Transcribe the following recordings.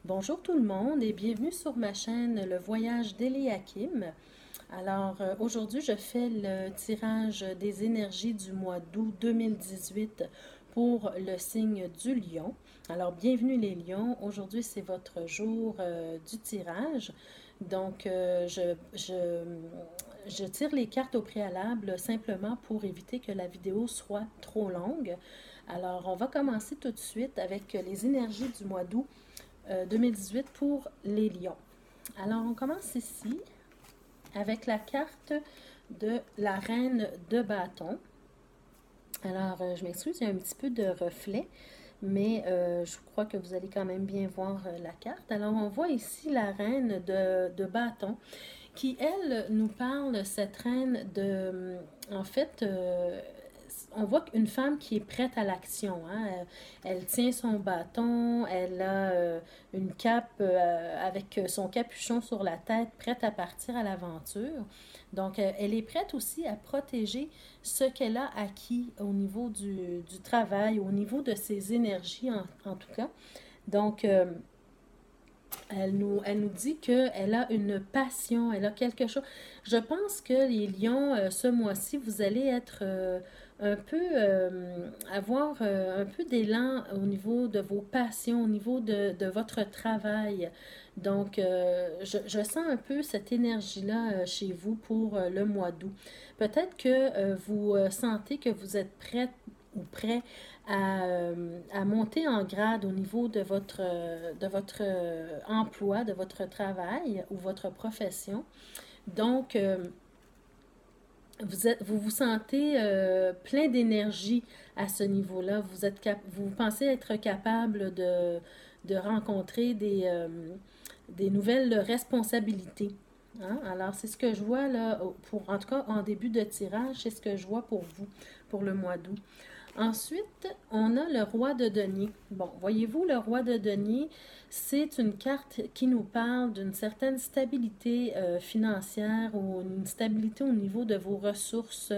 Bonjour tout le monde et bienvenue sur ma chaîne Le Voyage d'Eliakim. Alors aujourd'hui je fais le tirage des énergies du mois d'août 2018 pour le signe du lion. Alors bienvenue les lions, aujourd'hui c'est votre jour du tirage. Donc je tire les cartes au préalable simplement pour éviter que la vidéo soit trop longue. Alors on va commencer tout de suite avec les énergies du mois d'août 2018 pour les lions. Alors, on commence ici avec la carte de la reine de bâton. Alors, je m'excuse, il y a un petit peu de reflet, mais je crois que vous allez quand même bien voir la carte. Alors, on voit ici la reine de bâton qui, elle, nous parle, cette reine de... En fait, on voit une femme qui est prête à l'action. Hein? Elle tient son bâton, elle a une cape avec son capuchon sur la tête, prête à partir à l'aventure. Donc, elle est prête aussi à protéger ce qu'elle a acquis au niveau du travail, au niveau de ses énergies en tout cas. Donc, elle nous dit qu'elle a une passion, elle a quelque chose. Je pense que les lions, ce mois-ci, vous allez être un peu, avoir un peu d'élan au niveau de vos passions, au niveau de votre travail. Donc, je sens un peu cette énergie-là chez vous pour le mois d'août. Peut-être que vous sentez que vous êtes prête ou prêt à monter en grade au niveau de votre emploi, de votre travail ou votre profession. Donc, vous vous sentez plein d'énergie à ce niveau-là. Vous pensez être capable de rencontrer des nouvelles responsabilités. Hein? Alors, c'est ce que je vois là, en tout cas en début de tirage, c'est ce que je vois pour vous, pour le mois d'août. Ensuite, on a le roi de denier. Bon, voyez-vous, le roi de denier, c'est une carte qui nous parle d'une certaine stabilité financière ou une stabilité au niveau de vos ressources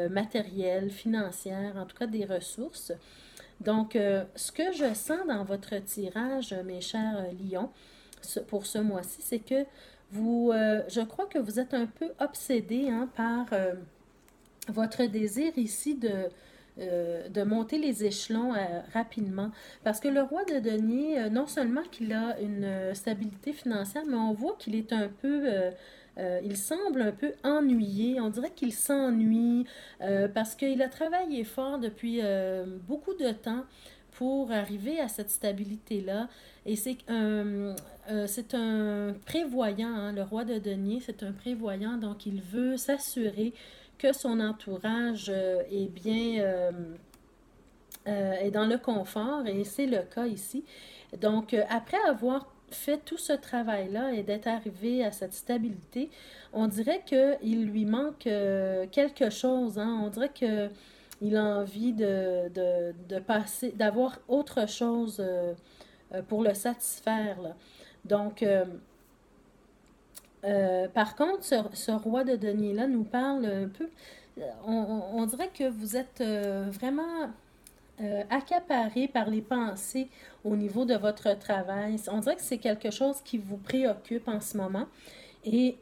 matérielles, financières, en tout cas des ressources. Donc, ce que je sens dans votre tirage, mes chers lions, pour ce mois-ci, c'est que je crois que vous êtes un peu obsédés hein, par votre désir ici de monter les échelons rapidement. Parce que le roi de denier, non seulement qu'il a une stabilité financière, mais on voit qu'il est un peu... il semble un peu ennuyé. On dirait qu'il s'ennuie parce qu'il a travaillé fort depuis beaucoup de temps pour arriver à cette stabilité-là. Et c'est un prévoyant, hein, le roi de denier, c'est un prévoyant, donc il veut s'assurer que son entourage est bien est dans le confort et c'est le cas ici. Donc, après avoir fait tout ce travail-là et d'être arrivé à cette stabilité, on dirait qu'il lui manque quelque chose. Hein? On dirait qu'il a envie de passer, d'avoir autre chose pour le satisfaire. Là. Donc, par contre, ce roi de denier-là nous parle un peu. On dirait que vous êtes vraiment accaparé par les pensées au niveau de votre travail. On dirait que c'est quelque chose qui vous préoccupe en ce moment et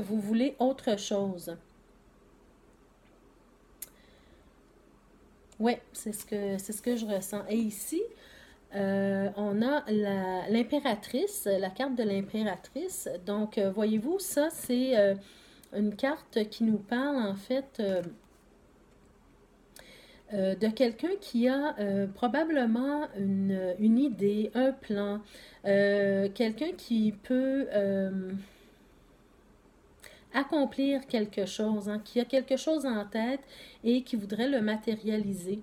vous voulez autre chose. Oui, c'est ce que je ressens. Et ici, on a l'impératrice, la carte de l'impératrice. Donc, voyez-vous, ça, c'est une carte qui nous parle en fait de quelqu'un qui a probablement une idée, un plan, quelqu'un qui peut accomplir quelque chose, hein, qui a quelque chose en tête et qui voudrait le matérialiser.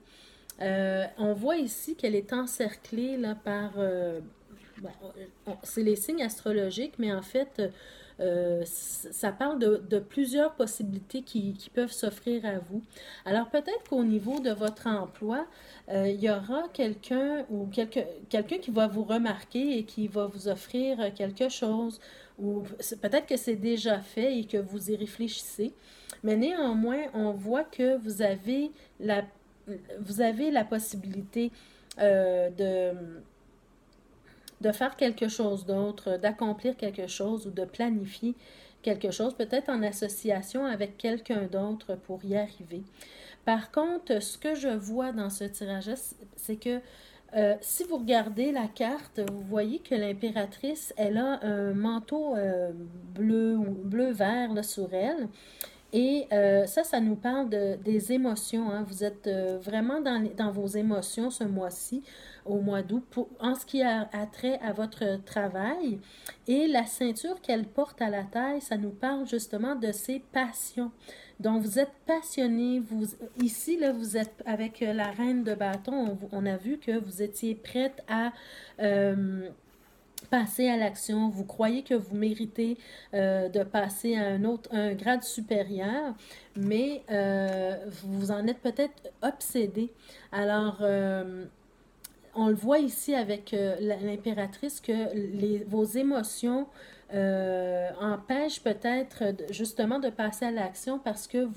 On voit ici qu'elle est encerclée là, par... bon, c'est les signes astrologiques, mais en fait, ça parle de plusieurs possibilités qui peuvent s'offrir à vous. Alors peut-être qu'au niveau de votre emploi, il y aura quelqu'un qui va vous remarquer et qui va vous offrir quelque chose. Ou peut-être que c'est déjà fait et que vous y réfléchissez. Mais néanmoins, on voit que vous avez la possibilité de de faire quelque chose d'autre, d'accomplir quelque chose ou de planifier quelque chose, peut-être en association avec quelqu'un d'autre pour y arriver. Par contre, ce que je vois dans ce tirage-là, c'est que si vous regardez la carte, vous voyez que l'impératrice, elle a un manteau bleu ou bleu-vert là, sur elle. Et ça nous parle des émotions. Hein. Vous êtes vraiment dans vos émotions ce mois-ci, au mois d'août, en ce qui a trait à votre travail. Et la ceinture qu'elle porte à la taille, ça nous parle justement de ses passions. Donc, vous êtes passionné. Ici, là, vous êtes avec la reine de bâton. On a vu que vous étiez prête à passer à l'action, vous croyez que vous méritez de passer à un grade supérieur, mais vous en êtes peut-être obsédé. Alors, on le voit ici avec l'impératrice que vos émotions empêchent peut-être justement de passer à l'action parce que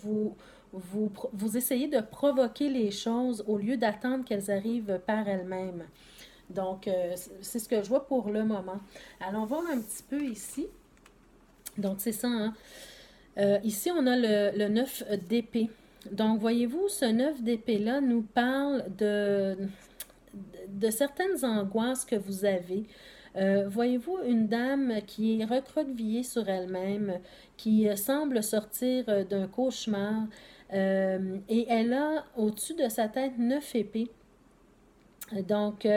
vous essayez de provoquer les choses au lieu d'attendre qu'elles arrivent par elles-mêmes. Donc, c'est ce que je vois pour le moment. Allons voir un petit peu ici. Donc, c'est ça, hein? Ici, on a le 9 d'épée. Donc, voyez-vous, ce 9 d'épée-là nous parle de certaines angoisses que vous avez. Voyez-vous une dame qui est recroquevillée sur elle-même, qui semble sortir d'un cauchemar, et elle a au-dessus de sa tête 9 épées. Donc,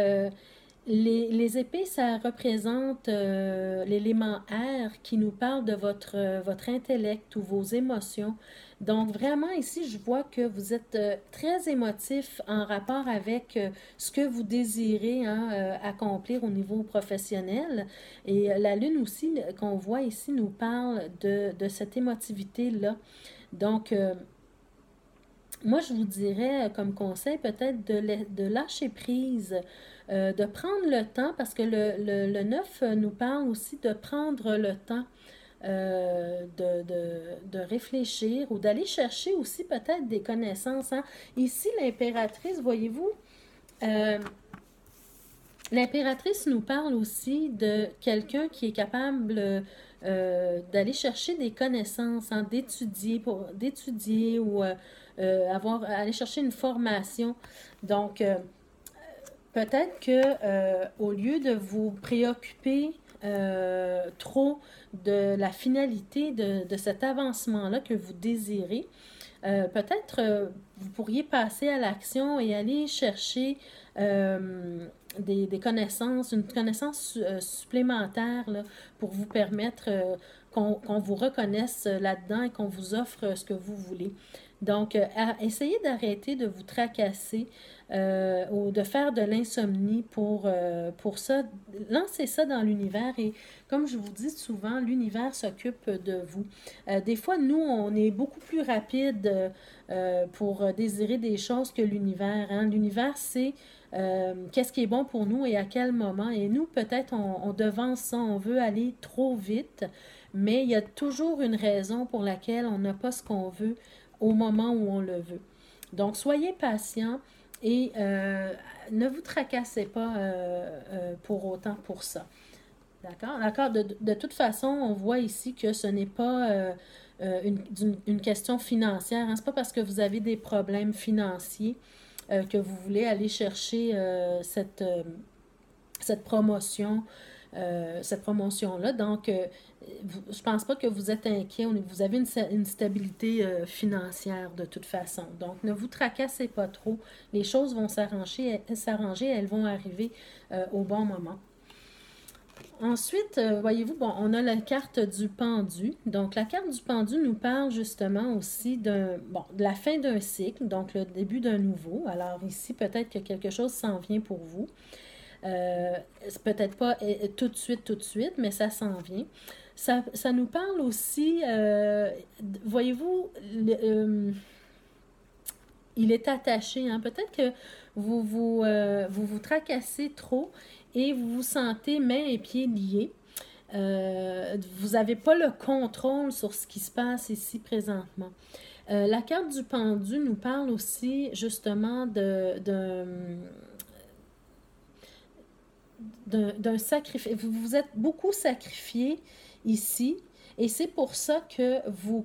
les épées, ça représente l'élément air qui nous parle de votre intellect ou vos émotions. Donc, vraiment, ici, je vois que vous êtes très émotif en rapport avec ce que vous désirez hein, accomplir au niveau professionnel. Et la lune aussi, qu'on voit ici, nous parle de cette émotivité-là. Donc, moi, je vous dirais comme conseil peut-être de lâcher prise, de prendre le temps, parce que le 9 nous parle aussi de prendre le temps de réfléchir ou d'aller chercher aussi peut-être des connaissances. Hein. Ici, l'impératrice, voyez-vous, euh, l'impératrice nous parle aussi de quelqu'un qui est capable d'aller chercher des connaissances, hein, d'étudier ou aller chercher une formation. Donc, peut-être que au lieu de vous préoccuper trop de la finalité de cet avancement-là que vous désirez, peut-être vous pourriez passer à l'action et aller chercher des connaissances, une connaissance supplémentaire là, pour vous permettre qu'on vous reconnaisse là-dedans et qu'on vous offre ce que vous voulez. Donc, essayez d'arrêter de vous tracasser ou de faire de l'insomnie pour ça. Lancez ça dans l'univers et comme je vous dis souvent, l'univers s'occupe de vous. Des fois, nous, on est beaucoup plus rapide pour désirer des choses que l'univers. Hein. L'univers, c'est qu'est-ce qui est bon pour nous et à quel moment. Et nous, peut-être, on devance ça, on veut aller trop vite, mais il y a toujours une raison pour laquelle on n'a pas ce qu'on veut au moment où on le veut. Donc, soyez patient et ne vous tracassez pas pour autant pour ça. D'accord? D'accord? De toute façon, on voit ici que ce n'est pas une question financière. Hein? Ce n'est pas parce que vous avez des problèmes financiers que vous voulez aller chercher cette promotion, cette promotion-là. Donc, je pense pas que vous êtes inquiet. Vous avez une stabilité financière de toute façon. Donc, ne vous tracassez pas trop. Les choses vont s'arranger, elles vont arriver au bon moment. Ensuite, voyez-vous, bon, on a la carte du pendu. Donc, la carte du pendu nous parle justement aussi de la fin d'un cycle, donc le début d'un nouveau. Alors ici, peut-être que quelque chose s'en vient pour vous. C'est peut-être pas tout de suite, mais ça s'en vient. Ça nous parle aussi, voyez-vous, il est attaché. Hein? Peut-être que vous tracassez trop et vous vous sentez mains et pieds liés. Vous n'avez pas le contrôle sur ce qui se passe ici présentement. La carte du pendu nous parle aussi justement d'un sacrifice. Vous vous êtes beaucoup sacrifié ici. Et c'est pour ça que vous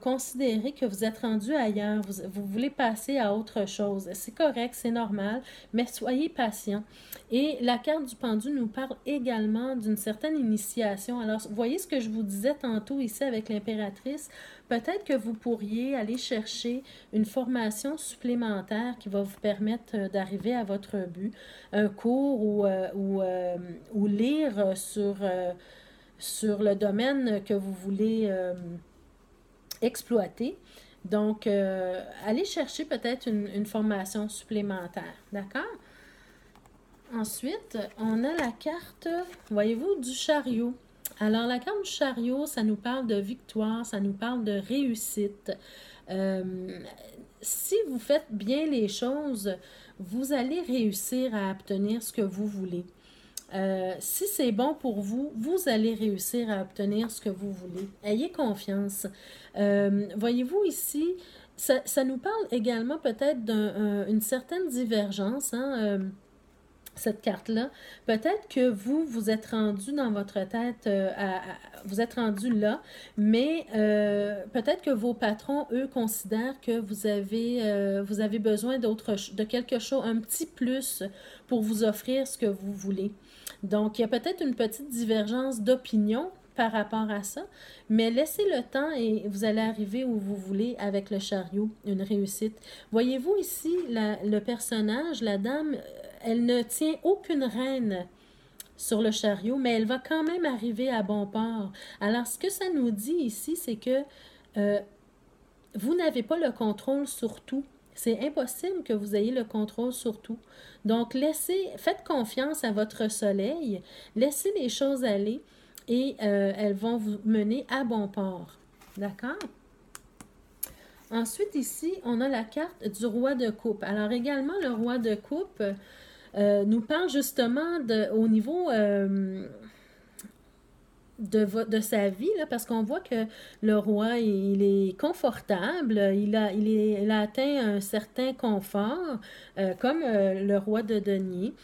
considérez que vous êtes rendu ailleurs, vous voulez passer à autre chose. C'est correct, c'est normal, mais soyez patient. Et la carte du pendu nous parle également d'une certaine initiation. Alors, vous voyez ce que je vous disais tantôt ici avec l'impératrice? Peut-être que vous pourriez aller chercher une formation supplémentaire qui va vous permettre d'arriver à votre but, un cours ou lire sur le domaine que vous voulez exploiter. Donc, allez chercher peut-être une formation supplémentaire. D'accord? Ensuite, on a la carte, voyez-vous, du chariot. Alors, la carte du chariot, ça nous parle de victoire, ça nous parle de réussite. Si vous faites bien les choses, vous allez réussir à obtenir ce que vous voulez. Si c'est bon pour vous, vous allez réussir à obtenir ce que vous voulez. Ayez confiance. Voyez-vous ici, ça nous parle également peut-être d'une certaine divergence, hein, cette carte-là. Peut-être que vous êtes rendu dans votre tête, vous êtes rendu là, mais peut-être que vos patrons, eux, considèrent que vous avez besoin de quelque chose, un petit plus pour vous offrir ce que vous voulez. Donc, il y a peut-être une petite divergence d'opinion par rapport à ça, mais laissez le temps et vous allez arriver où vous voulez avec le chariot, une réussite. Voyez-vous ici, le personnage, la dame, elle ne tient aucune rêne sur le chariot, mais elle va quand même arriver à bon port. Alors, ce que ça nous dit ici, c'est que vous n'avez pas le contrôle sur tout. C'est impossible que vous ayez le contrôle sur tout. Donc, faites confiance à votre soleil, laissez les choses aller et elles vont vous mener à bon port. D'accord? Ensuite, ici, on a la carte du roi de coupe. Alors, également, le roi de coupe nous parle justement au niveau de sa vie, là, parce qu'on voit que le roi, il est confortable, il a atteint un certain confort, comme le roi de denier.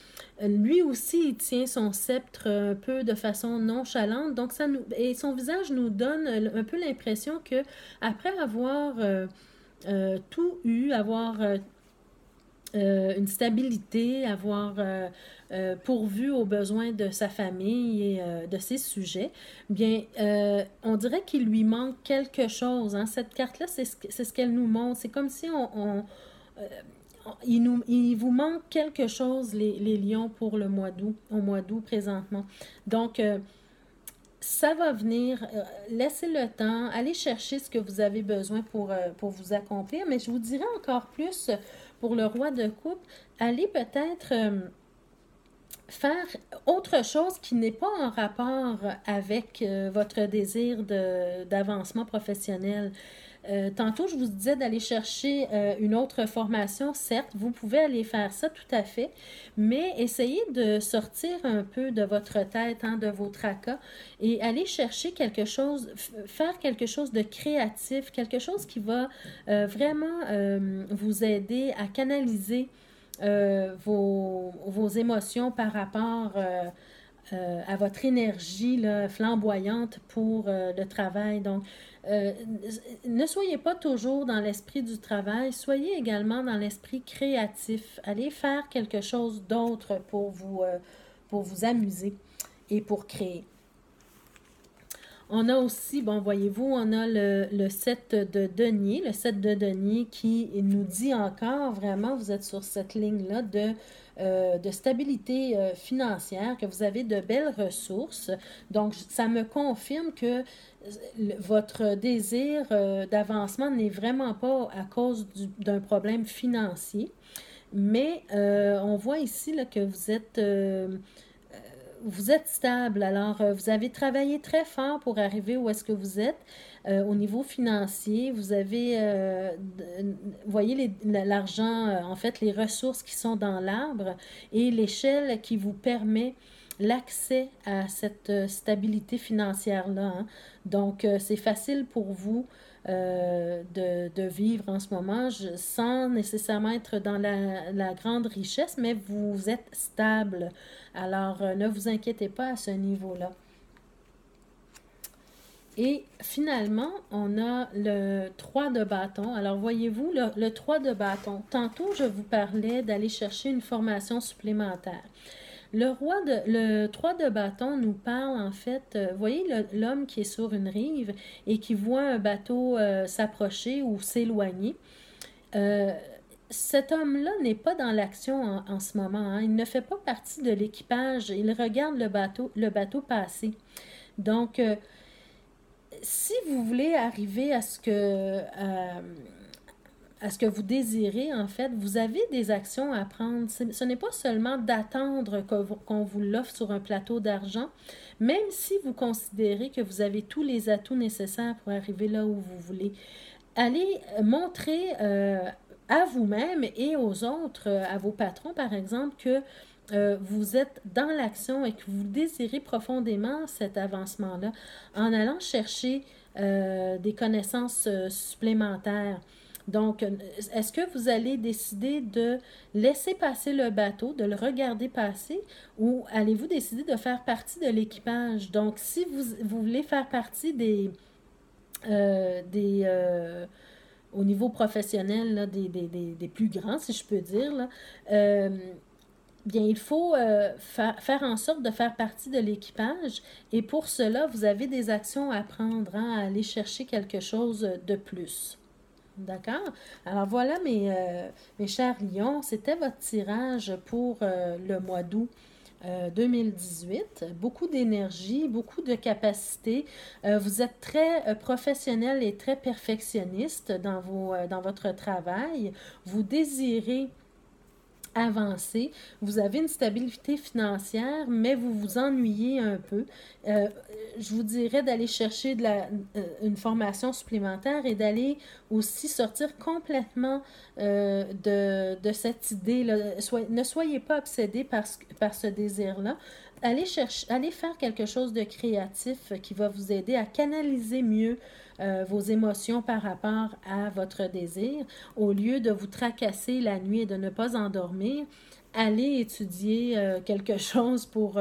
Lui aussi, il tient son sceptre un peu de façon nonchalante, donc et son visage nous donne un peu l'impression que après avoir tout eu, avoir une stabilité, avoir pourvu aux besoins de sa famille et de ses sujets, bien, on dirait qu'il lui manque quelque chose. Hein. Cette carte-là, c'est ce qu'elle nous montre. C'est comme si il vous manque quelque chose, les lions, pour le mois d'août, au mois d'août présentement. Donc, ça va venir, laissez le temps, allez chercher ce que vous avez besoin pour vous accomplir, mais je vous dirais encore plus pour le roi de coupe, allez peut-être faire autre chose qui n'est pas en rapport avec votre désir d'avancement professionnel. Tantôt, je vous disais d'aller chercher une autre formation. Certes, vous pouvez aller faire ça tout à fait, mais essayez de sortir un peu de votre tête, hein, de vos tracas, et aller chercher quelque chose, faire quelque chose de créatif, quelque chose qui va vraiment vous aider à canaliser vos émotions par rapport à votre énergie là, flamboyante pour le travail. Donc, ne soyez pas toujours dans l'esprit du travail, soyez également dans l'esprit créatif. Allez faire quelque chose d'autre pour vous amuser et pour créer. On a aussi, bon, voyez-vous, on a le 7 de denier. Le 7 de denier qui nous dit encore, vraiment, vous êtes sur cette ligne-là de stabilité financière, que vous avez de belles ressources. Donc, ça me confirme que votre désir d'avancement n'est vraiment pas à cause d'un problème financier. Mais on voit ici là, que vous êtes stable. Alors, vous avez travaillé très fort pour arriver où est-ce que vous êtes. Au niveau financier, vous avez, vous voyez l'argent, en fait, les ressources qui sont dans l'arbre et l'échelle qui vous permet l'accès à cette stabilité financière-là. Hein. Donc, c'est facile pour vous de vivre en ce moment, sans nécessairement être dans la grande richesse, mais vous êtes stable. Alors, ne vous inquiétez pas à ce niveau-là. Et finalement, on a le 3 de bâton. Alors, voyez-vous, le 3 de bâton. Tantôt, je vous parlais d'aller chercher une formation supplémentaire. Le 3 de bâton nous parle en fait, voyez l'homme qui est sur une rive et qui voit un bateau s'approcher ou s'éloigner. Cet homme-là n'est pas dans l'action en ce moment, hein. Il ne fait pas partie de l'équipage. Il regarde le bateau passer. Donc, si vous voulez arriver à ce que vous désirez, en fait, vous avez des actions à prendre. Ce n'est pas seulement d'attendre qu'on vous l'offre sur un plateau d'argent, même si vous considérez que vous avez tous les atouts nécessaires pour arriver là où vous voulez. Allez montrer à vous-même et aux autres, à vos patrons, par exemple, que vous êtes dans l'action et que vous désirez profondément cet avancement-là en allant chercher des connaissances supplémentaires. Donc, est-ce que vous allez décider de laisser passer le bateau, de le regarder passer, ou allez-vous décider de faire partie de l'équipage? Donc, si vous voulez faire partie au niveau professionnel, là, des plus grands, si je peux dire, là, bien, il faut faire en sorte de faire partie de l'équipage et pour cela, vous avez des actions à prendre, hein, à aller chercher quelque chose de plus. D'accord? Alors voilà, mes chers lions, c'était votre tirage pour le mois d'août 2018. Beaucoup d'énergie, beaucoup de capacité. Vous êtes très professionnel et très perfectionniste dans votre travail. Vous désirez avancer, vous avez une stabilité financière, mais vous vous ennuyez un peu. Je vous dirais d'aller chercher une formation supplémentaire et d'aller aussi sortir complètement de cette idée-là. Ne soyez pas obsédé par ce désir-là. Allez faire quelque chose de créatif qui va vous aider à canaliser mieux vos émotions par rapport à votre désir. Au lieu de vous tracasser la nuit et de ne pas endormir, allez étudier quelque chose pour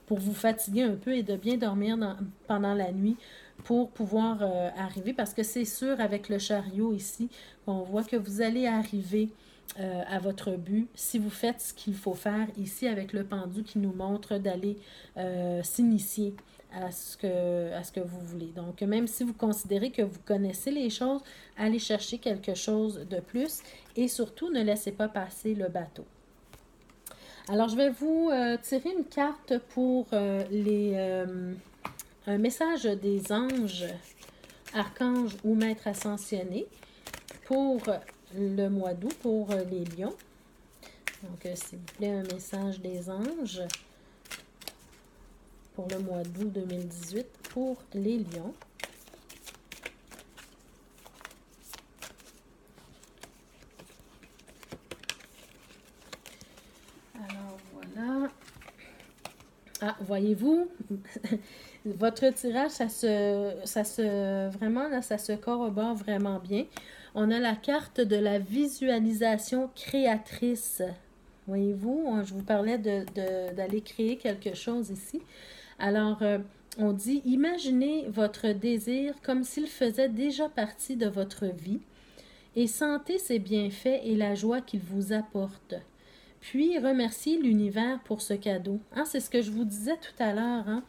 vous fatiguer un peu et de bien dormir pendant la nuit pour pouvoir arriver, parce que c'est sûr avec le chariot ici, on voit que vous allez arriver à votre but si vous faites ce qu'il faut faire ici avec le pendu qui nous montre d'aller s'initier à ce que vous voulez. Donc, même si vous considérez que vous connaissez les choses, allez chercher quelque chose de plus et surtout, ne laissez pas passer le bateau. Alors, je vais vous tirer une carte pour un message des anges, archanges ou maîtres ascensionnés pour le mois d'août, pour les lions. Donc, s'il vous plaît, un message des anges pour le mois d'août 2018 pour les lions. Alors, voilà. Ah, voyez-vous, votre tirage, vraiment, là, ça se corrobore vraiment bien. On a la carte de la visualisation créatrice. Voyez-vous, je vous parlais d'aller créer quelque chose ici. Alors, on dit, imaginez votre désir comme s'il faisait déjà partie de votre vie et sentez ses bienfaits et la joie qu'il vous apporte. Puis, remerciez l'univers pour ce cadeau. Hein, c'est ce que je vous disais tout à l'heure, hein,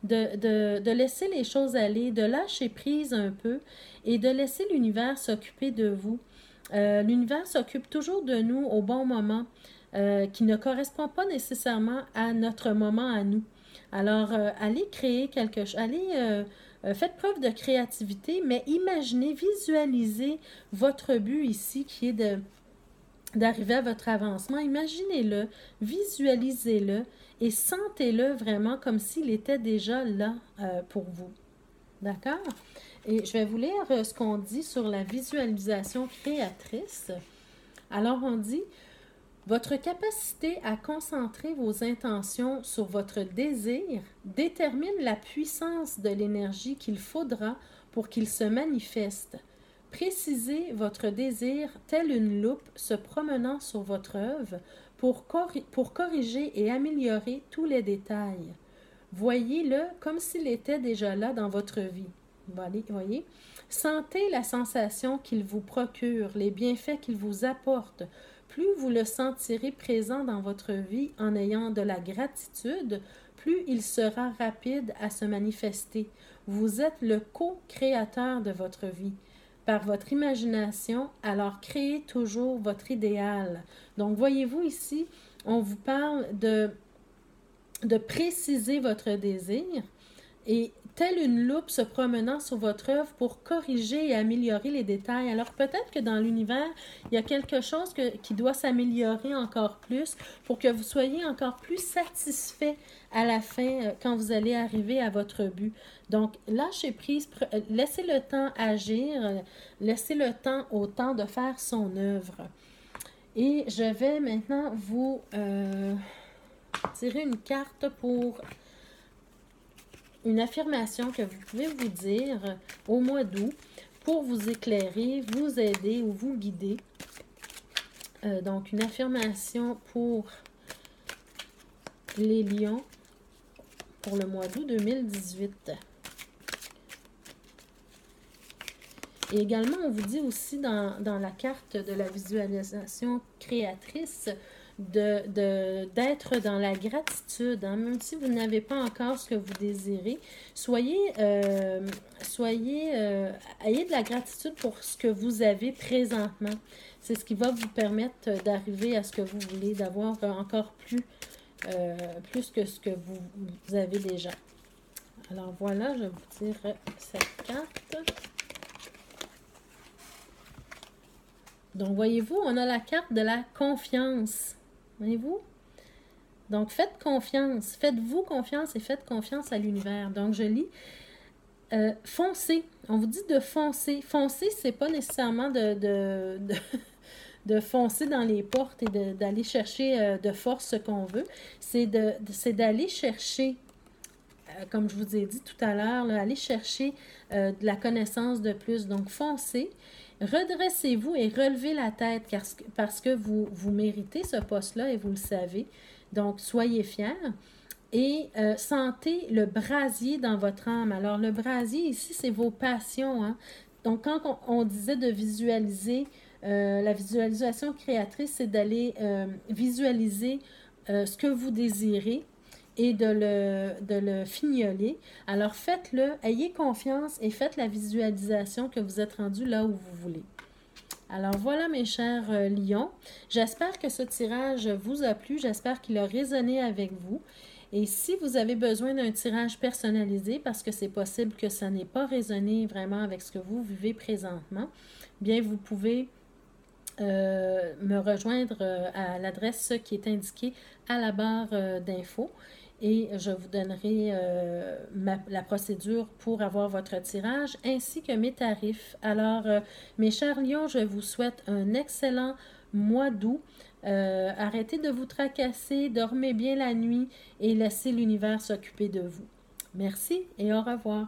de laisser les choses aller, de lâcher prise un peu et de laisser l'univers s'occuper de vous. L'univers s'occupe toujours de nous au bon moment, qui ne correspond pas nécessairement à notre moment à nous. Alors, allez créer quelque chose, faites preuve de créativité, mais imaginez, visualisez votre but ici qui est d'arriver à votre avancement. Imaginez-le, visualisez-le et sentez-le vraiment comme s'il était déjà là pour vous. D'accord? Et je vais vous lire ce qu'on dit sur la visualisation créatrice. Alors, on dit: votre capacité à concentrer vos intentions sur votre désir détermine la puissance de l'énergie qu'il faudra pour qu'il se manifeste. Précisez votre désir tel une loupe se promenant sur votre œuvre pour corriger et améliorer tous les détails. Voyez-le comme s'il était déjà là dans votre vie. Voyez? Sentez la sensation qu'il vous procure, les bienfaits qu'il vous apporte. Plus vous le sentirez présent dans votre vie en ayant de la gratitude, plus il sera rapide à se manifester. Vous êtes le co-créateur de votre vie. Par votre imagination, alors créez toujours votre idéal. Donc, voyez-vous ici, on vous parle de préciser votre désir et telle une loupe se promenant sur votre œuvre pour corriger et améliorer les détails. Alors peut-être que dans l'univers, il y a quelque chose qui doit s'améliorer encore plus pour que vous soyez encore plus satisfait à la fin quand vous allez arriver à votre but. Donc, lâchez prise, laissez le temps agir, laissez le temps au temps de faire son œuvre. Et je vais maintenant vous tirer une carte pour une affirmation que vous pouvez vous dire au mois d'août pour vous éclairer, vous aider ou vous guider. Donc, une affirmation pour les lions pour le mois d'août 2018. Et également, on vous dit aussi dans la carte de la visualisation créatrice d'être dans la gratitude, hein. Même si vous n'avez pas encore ce que vous désirez, ayez de la gratitude pour ce que vous avez présentement. C'est ce qui va vous permettre d'arriver à ce que vous voulez, d'avoir encore plus que ce que vous avez déjà. Alors voilà, je vous tire cette carte. Donc, voyez-vous, on a la carte de la confiance. Voyez-vous? Donc, faites confiance. Faites-vous confiance et faites confiance à l'univers. Donc, je lis. Foncez. On vous dit de foncer. Foncer, c'est pas nécessairement de foncer dans les portes et d'aller chercher de force ce qu'on veut. C'est d'aller chercher, comme je vous ai dit tout à l'heure, aller chercher de la connaissance de plus. Donc, foncez. Redressez-vous et relevez la tête parce que vous méritez ce poste-là et vous le savez. Donc, soyez fiers et sentez le brasier dans votre âme. Alors, le brasier ici, c'est vos passions, hein? Donc, quand on disait de visualiser, la visualisation créatrice, c'est d'aller visualiser ce que vous désirez et de le fignoler. Alors, faites-le, ayez confiance et faites la visualisation que vous êtes rendu là où vous voulez. Alors, voilà mes chers lions. J'espère que ce tirage vous a plu. J'espère qu'il a résonné avec vous. Et si vous avez besoin d'un tirage personnalisé, parce que c'est possible que ça n'ait pas résonné vraiment avec ce que vous vivez présentement, bien, vous pouvez me rejoindre à l'adresse qui est indiquée à la barre d'infos. Et je vous donnerai la procédure pour avoir votre tirage ainsi que mes tarifs. Alors, mes chers lions, je vous souhaite un excellent mois d'août. Arrêtez de vous tracasser, dormez bien la nuit et laissez l'univers s'occuper de vous. Merci et au revoir.